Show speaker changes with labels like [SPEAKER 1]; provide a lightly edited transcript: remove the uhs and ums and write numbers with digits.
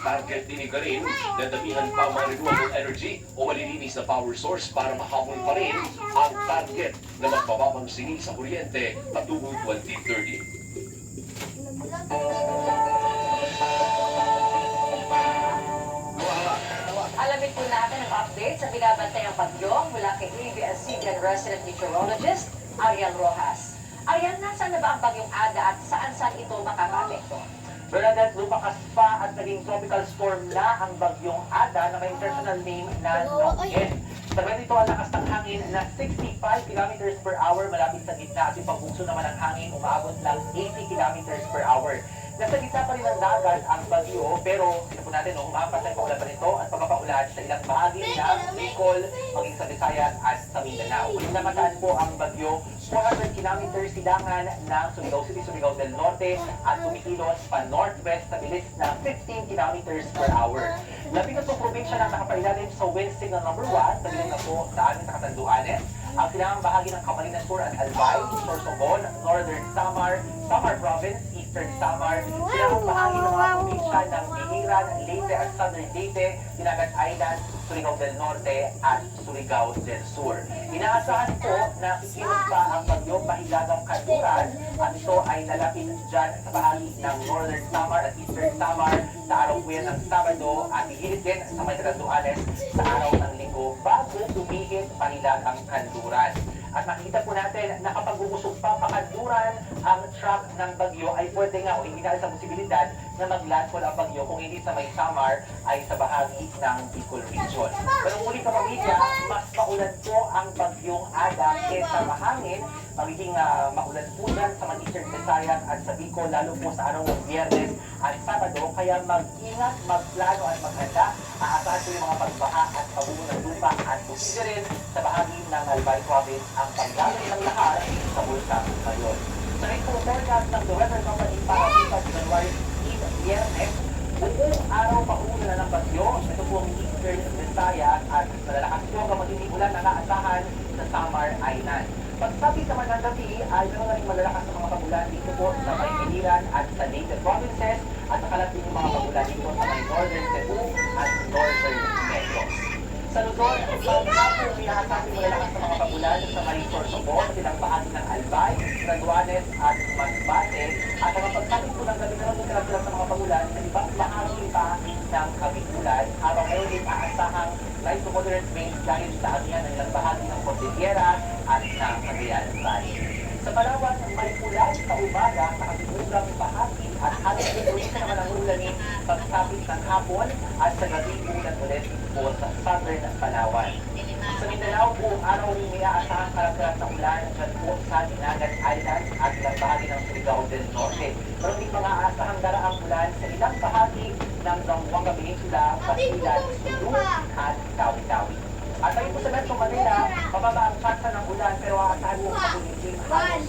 [SPEAKER 1] target din ka rin na damihan pa mga renewable energy o malilinis na power source para mahabol pa rin ang target na magbababang singil sa kuryente patungong 2030.
[SPEAKER 2] Alamin po natin ang update sa binabantayang bagyo mula kay ABS-CBN resident meteorologist Ariel Rojas. Ariel, nasaan na ba ang bagyong Ada at saan-saan ito makaka-apekto?
[SPEAKER 3] Bernadette, lumakas pa at naging tropical storm na ang bagyong Ada na may international name na Nongyen. Sabay nito ang lakas ng hangin na 65 kilometers per hour malapit sa gitna at yung pagbugso naman ng hangin umaabot ng 80 kilometers per hour. Nasa gitna pa rin ng dagat ang bagyo pero sino po natin umaapat na paulan pa nito at pagpapaulan sa ilang bahagi ng Bicol, maging sa Visayas at sa Mindanao. Uling namataan po ang bagyo 400 kilometers silangan ng Surigao City, Surigao del Norte at tumikilos pa northwest sa bilis na 15 kilometers per hour. Labing na po probinsya na nakapailalim sa wind signal number 1, sabihin na po sa amin sa Catanduanes, ang silangang bahagi ng Camarines Sur at Albay, Sorsogon, Northern Samar, Samar Province, Eastern Samar, silangang bahagi ng mga probinsya ng Biliran, Leyte at Southern Leyte, Dinagat Island, Surigao del Norte at Surigao del Sur. Inaasahan po na kikilos pa ang bagyo pahilagang kanluran at ito ay lalapit dyan sa bahagi ng Northern Samar at Eastern Samar sa araw po yan ng Sabado at ihilid din sa may Catanduanes sa araw ng Linggo bago tumihit pahilagang kanluran. At nakita po natin na kapag umusog pa pakanluran ang track ng bagyo ay pwede nga o hindi na sa posibilidad na maglandfall ang bagyo kung hindi sa may Samar ay sa bahagi ng Bicol Region. Pero muli kapamilya, mas maulan po ang bagyong Ada kesa mahangin. Magiging maulan po yan sa Eastern Visayas at sa Bicol lalo po sa araw ng Biyernes at Sabado. Kaya mag-ingat, magplano at maghanda. Aasahan po yung mga pagbaha at pabuno ng lupa at posible rin sa bahagi ng Albay Province ang paglalim ng lahat sa bulsa ngayon. Sa ito forecast ng The Weather Company para sa January 8, Biyernes, buong araw pauuna na ng bagyo. Ito po ang Eastern Visayas at malalakas po ang matinding ulan na naasahan sa Samar Island. Pagsapit naman ng gabi ay meron na rin malalakas na mga pagulan dito po sa may Iliran at sa Leyte Provinces at nakalat din yung mga pagulan dito sa may Northern Cebu at Northern Negros. Sa Luzon, pagkakapong pinakasapin malalakas na mga pagulan sa may Sorsogon, silang bahagi ng Albay, Catanduanes at Masbate at ang pagsapit po ng gabi naman yung sila sa mga pagulan sa ibang bahagi pa ng Kabikulan habang ngayon din aasahang light to moderate rain dahil sa amihan ng ilang bahagi ng Cordillera at ng Cagayan Valley. Sa Palawan, may ulan sa umaga sa kasimulang bahagi at halos ituloy naman ang ulanin pagsapit ng hapon at sa gabi ulan ulit po sa southern Palawan. Sa Mindanao, buong araw rin may aasahang karagdagan na ulan dyan po sa Dinagat Island at ilang bahagi ng Surigao del Norte. Pero hindi mga aasahang daraang ulan sa ilang bahagi ng Zamboanga Peninsula, Basilan, Sulu at Tawi-Tawi. At ayun po sa Metro Manila, mababa ang tsansa ng ulan pero aasahan mo sa kulitin halos